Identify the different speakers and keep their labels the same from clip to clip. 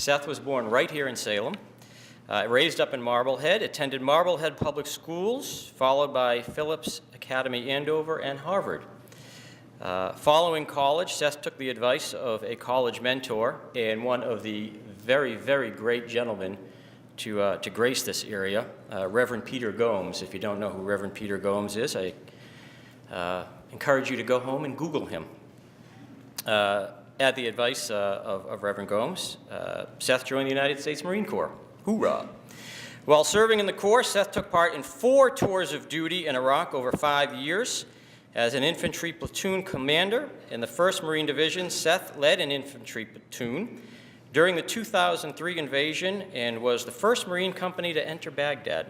Speaker 1: Seth was born right here in Salem, raised up in Marblehead, attended Marblehead Public Schools, followed by Phillips Academy Andover and Harvard. Following college, Seth took the advice of a college mentor and one of the very, very great gentlemen to grace this area, Reverend Peter Gomes. If you don't know who Reverend Peter Gomes is, I encourage you to go home and Google him. At the advice of Reverend Gomes, Seth joined the United States Marine Corps. Hoorah! While serving in the Corps, Seth took part in 4 tours of duty in Iraq over 5 years. As an infantry platoon commander in the 1st Marine Division, Seth led an infantry platoon during the 2003 invasion and was the first Marine company to enter Baghdad.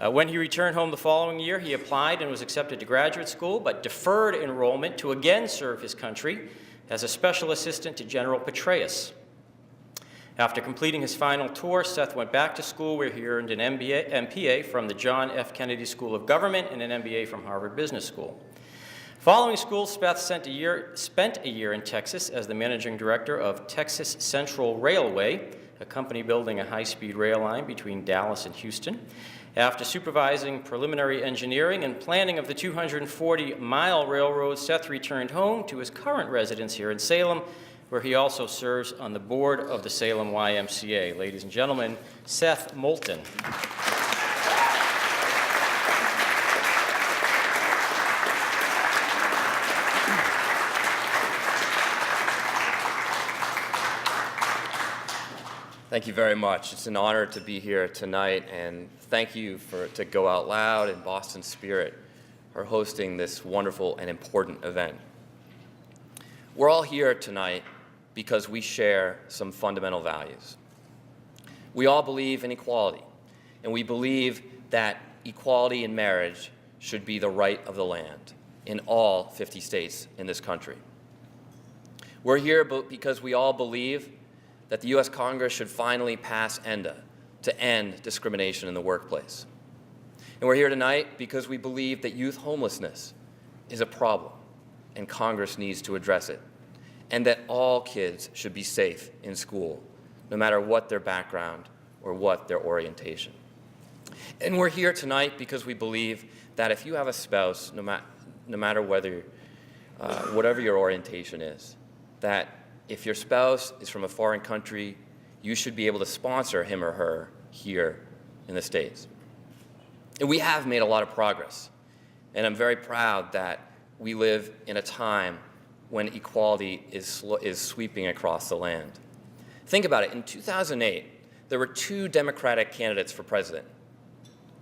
Speaker 1: When he returned home the following year, he applied and was accepted to graduate school, but deferred enrollment to again serve his country as a special assistant to General Petraeus. After completing his final tour, Seth went back to school where he earned an MPA from the John F. Kennedy School of Government and an MBA from Harvard Business School. Following school, Seth spent a year in Texas as the managing director of Texas Central Railway, a company building a high-speed rail line between Dallas and Houston. After supervising preliminary engineering and planning of the 240-mile railroad, Seth returned home to his current residence here in Salem, where he also serves on the board of the Salem YMCA. Ladies and gentlemen, Seth Moulton.
Speaker 2: Thank you very much. It's an honor to be here tonight, and thank you to Go Out Loud and Boston Spirit for hosting this wonderful and important event. We're all here tonight because we share some fundamental values. We all believe in equality, and we believe that equality in marriage should be the right of the land in all 50 states in this country. We're here because we all believe that the U.S. Congress should finally pass ENDA to end discrimination in the workplace. And we're here tonight because we believe that youth homelessness is a problem and Congress needs to address it, and that all kids should be safe in school, no matter what their background or what their orientation. And we're here tonight because we believe that if you have a spouse, no matter whether, whatever your orientation is, that if your spouse is from a foreign country, you should be able to sponsor him or her here in the States. And we have made a lot of progress, and I'm very proud that we live in a time when equality is sweeping across the land. Think about it. In 2008, there were 2 Democratic candidates for president,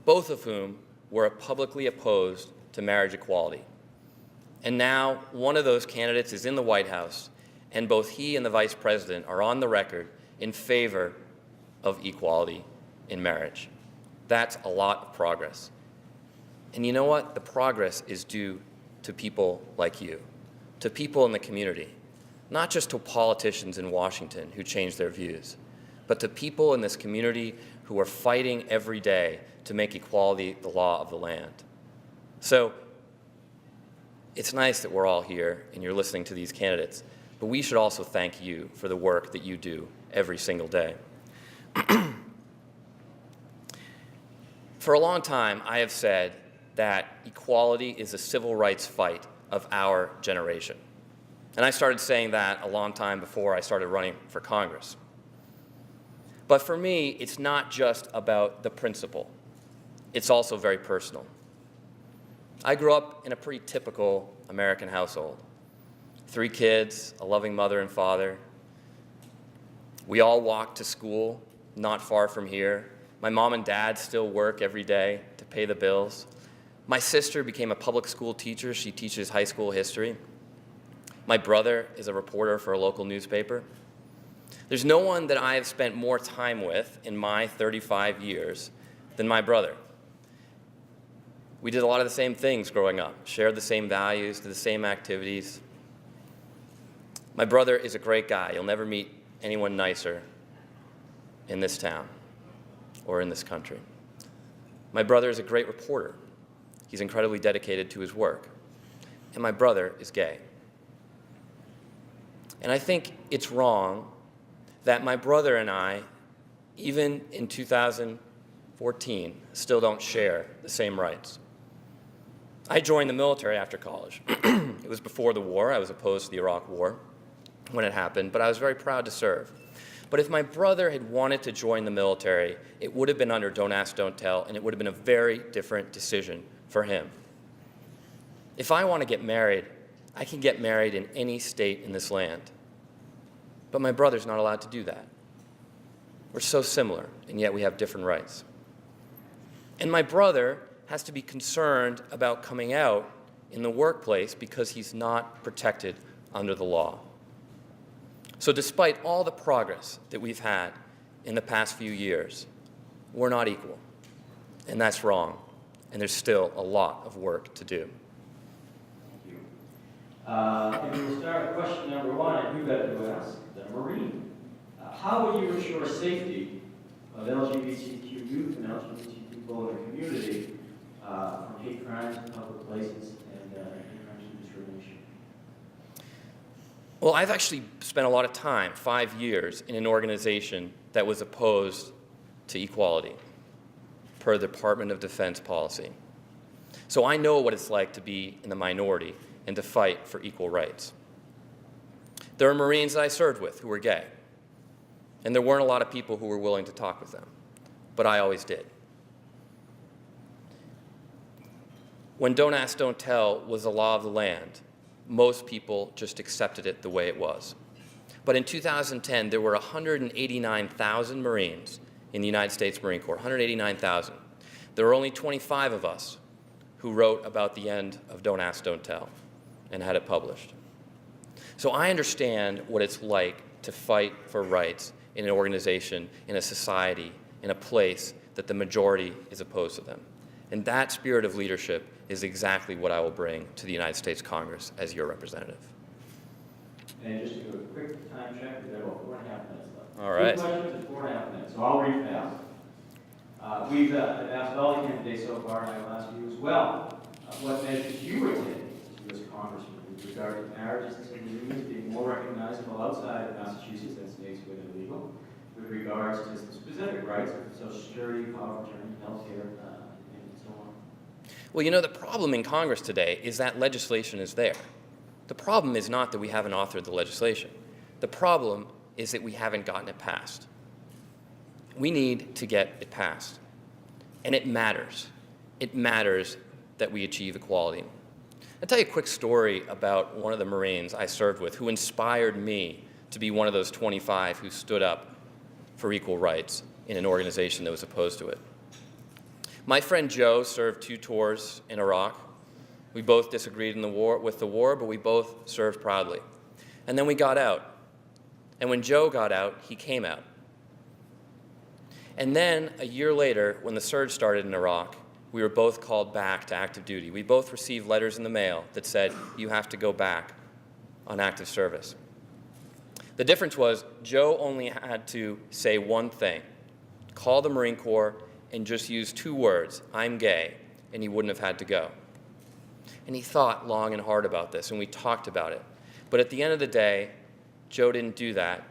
Speaker 2: both of whom were publicly opposed to marriage equality. And now one of those candidates is in the White House, and both he and the vice president are on the record in favor of equality in marriage. That's a lot of progress. And you know what? The progress is due to people like you, to people in the community, not just to politicians in Washington who change their views, but to people in this community who are fighting every day to make equality the law of the land. So it's nice that we're all here and you're listening to these candidates, but we should also thank you for the work that you do every single day. For a long time, I have said that equality is a civil rights fight of our generation. And I started saying that a long time before I started running for Congress. But for me, it's not just about the principle. It's also very personal. I grew up in a pretty typical American household. 3 kids, a loving mother and father. We all walked to school not far from here. My mom and dad still work every day to pay the bills. My sister became a public school teacher. She teaches high school history. My brother is a reporter for a local newspaper. There's no one that I have spent more time with in my 35 years than my brother. We did a lot of the same things growing up, shared the same values, did the same activities. My brother is a great guy. You'll never meet anyone nicer in this town or in this country. My brother is a great reporter. He's incredibly dedicated to his work. And my brother is gay. And I think it's wrong that my brother and I, even in 2014, still don't share the same rights. I joined the military after college. It was before the war. I was opposed to the Iraq War when it happened, but I was very proud to serve. But if my brother had wanted to join the military, it would have been under Don't Ask, Don't Tell, and it would have been a very different decision for him. If I want to get married, I can get married in any state in this land. But my brother's not allowed to do that. We're so similar, and yet we have different rights. And my brother has to be concerned about coming out in the workplace because he's not protected under the law. So despite all the progress that we've had in the past few years, we're not equal. And that's wrong. And there's still a lot of work to do.
Speaker 1: Thank you. And we'll start with question number one, and who better to ask than a Marine? How will you ensure safety of LGBTQ youth and LGBT people in the community from hate crimes in public places and hate crimes and discrimination?
Speaker 2: Well, I've actually spent a lot of time, 5 years, in an organization that was opposed to equality, per the Department of Defense policy. So I know what it's like to be in the minority and to fight for equal rights. There are Marines that I served with who were gay, and there weren't a lot of people who were willing to talk with them, but I always did. When Don't Ask, Don't Tell was the law of the land, most people just accepted it the way it was. But in 2010, there were 189,000 Marines in the United States Marine Corps, 189,000. There were only 25 of us who wrote about the end of Don't Ask, Don't Tell and had it published. So I understand what it's like to fight for rights in an organization, in a society, in a place that the majority is opposed to them. And that spirit of leadership is exactly what I will bring to the United States Congress as your representative.
Speaker 1: And just to do a quick time check, we've got about 4.5 minutes left.
Speaker 2: All right.
Speaker 1: 2 questions and 4.5 minutes, so I'll read fast. We've asked all the candidates so far, and I will ask you as well, what measures you would take as U.S. Congressman with regard to marriages and unions being more recognizable outside of Massachusetts than states with it legal, with regards to some specific rights, Social Security, power of attorney, health care, and so on.
Speaker 2: Well, you know, the problem in Congress today is that legislation is there. The problem is not that we haven't authored the legislation. The problem is that we haven't gotten it passed. We need to get it passed. And it matters. It matters that we achieve equality. I'll tell you a quick story about one of the Marines I served with who inspired me to be one of those 25 who stood up for equal rights in an organization that was opposed to it. My friend Joe served 2 tours in Iraq. We both disagreed with the war, but we both served proudly. And then we got out. And when Joe got out, he came out. And then, a year later, when the surge started in Iraq, we were both called back to active duty. We both received letters in the mail that said, you have to go back on active service. The difference was Joe only had to say one thing, call the Marine Corps and just use 2 words, I'm gay, and he wouldn't have had to go. And he thought long and hard about this, and we talked about it. But at the end of the day, Joe didn't do that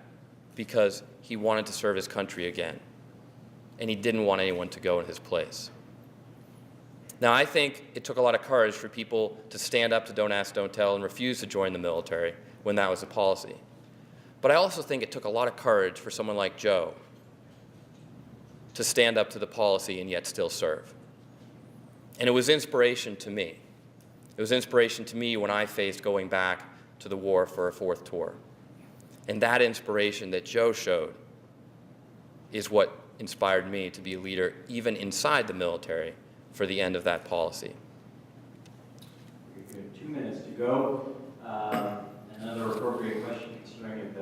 Speaker 2: because he wanted to serve his country again, and he didn't want anyone to go in his place. Now, I think it took a lot of courage for people to stand up to Don't Ask, Don't Tell and refuse to join the military when that was a policy. But I also think it took a lot of courage for someone like Joe to stand up to the policy and yet still serve. And it was inspiration to me. It was inspiration to me when I faced going back to the war for a 4th tour. And that inspiration that Joe showed is what inspired me to be a leader even inside the military for the end of that policy.
Speaker 1: We have 2 minutes to go. Another appropriate question concerning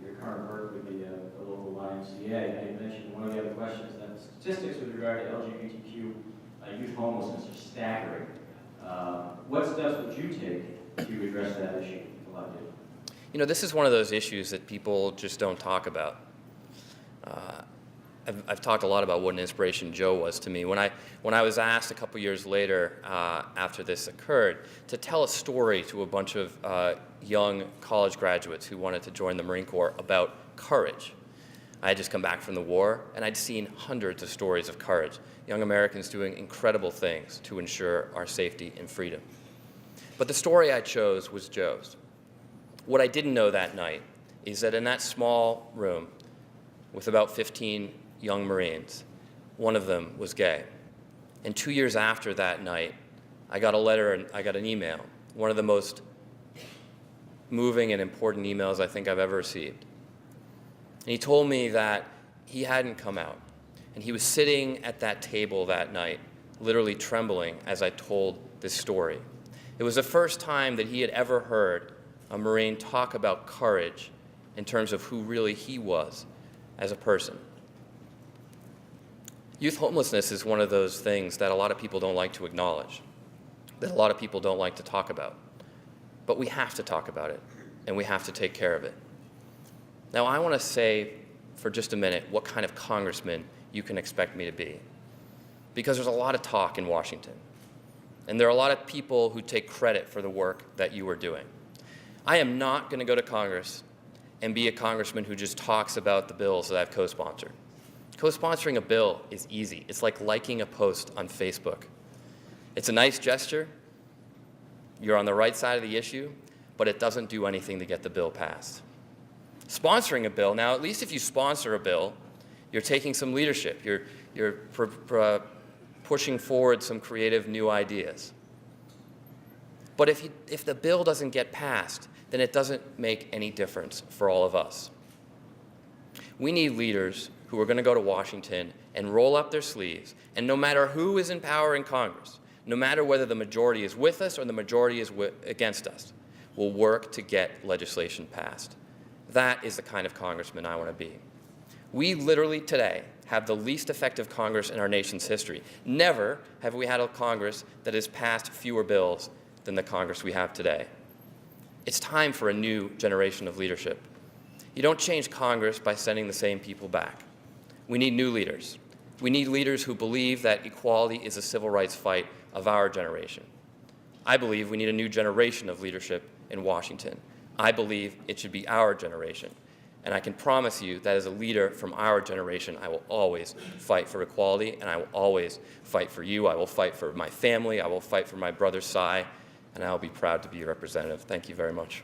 Speaker 1: your current work with the local YMCA. Now, you mentioned one of the other questions that statistics with regard to LGBTQ youth homelessness are staggering. What steps would you take to address that issue if elected?
Speaker 2: You know, this is one of those issues that people just don't talk about. I've talked a lot about what an inspiration Joe was to me. When I was asked a couple years later, after this occurred, to tell a story to a bunch of young college graduates who wanted to join the Marine Corps about courage, I had just come back from the war, and I'd seen hundreds of stories of courage, young Americans doing incredible things to ensure our safety and freedom. But the story I chose was Joe's. What I didn't know that night is that in that small room with about 15 young Marines, one of them was gay. And 2 years after that night, I got a letter and I got an email, one of the most moving and important emails I think I've ever received. And he told me that he hadn't come out, and he was sitting at that table that night, literally trembling as I told this story. It was the first time that he had ever heard a Marine talk about courage in terms of who really he was as a person. Youth homelessness is one of those things that a lot of people don't like to acknowledge, that a lot of people don't like to talk about. But we have to talk about it, and we have to take care of it. Now, I want to say for just a minute what kind of congressman you can expect me to be, because there's a lot of talk in Washington, and there are a lot of people who take credit for the work that you are doing. I am not going to go to Congress and be a congressman who just talks about the bills that I've co-sponsored. Co-sponsoring a bill is easy. It's like liking a post on Facebook. It's a nice gesture. You're on the right side of the issue, but it doesn't do anything to get the bill passed. Sponsoring a bill, now at least if you sponsor a bill, you're taking some leadership. You're pushing forward some creative new ideas. But if the bill doesn't get passed, then it doesn't make any difference for all of us. We need leaders who are going to go to Washington and roll up their sleeves, and no matter who is in power in Congress, no matter whether the majority is with us or the majority is against us, will work to get legislation passed. That is the kind of congressman I want to be. We literally today have the least effective Congress in our nation's history. Never have we had a Congress that has passed fewer bills than the Congress we have today. It's time for a new generation of leadership. You don't change Congress by sending the same people back. We need new leaders. We need leaders who believe that equality is a civil rights fight of our generation. I believe we need a new generation of leadership in Washington. I believe it should be our generation. And I can promise you that as a leader from our generation, I will always fight for equality, and I will always fight for you. I will fight for my family. I will fight for my brother, Cy, and I will be proud to be your representative. Thank you very much.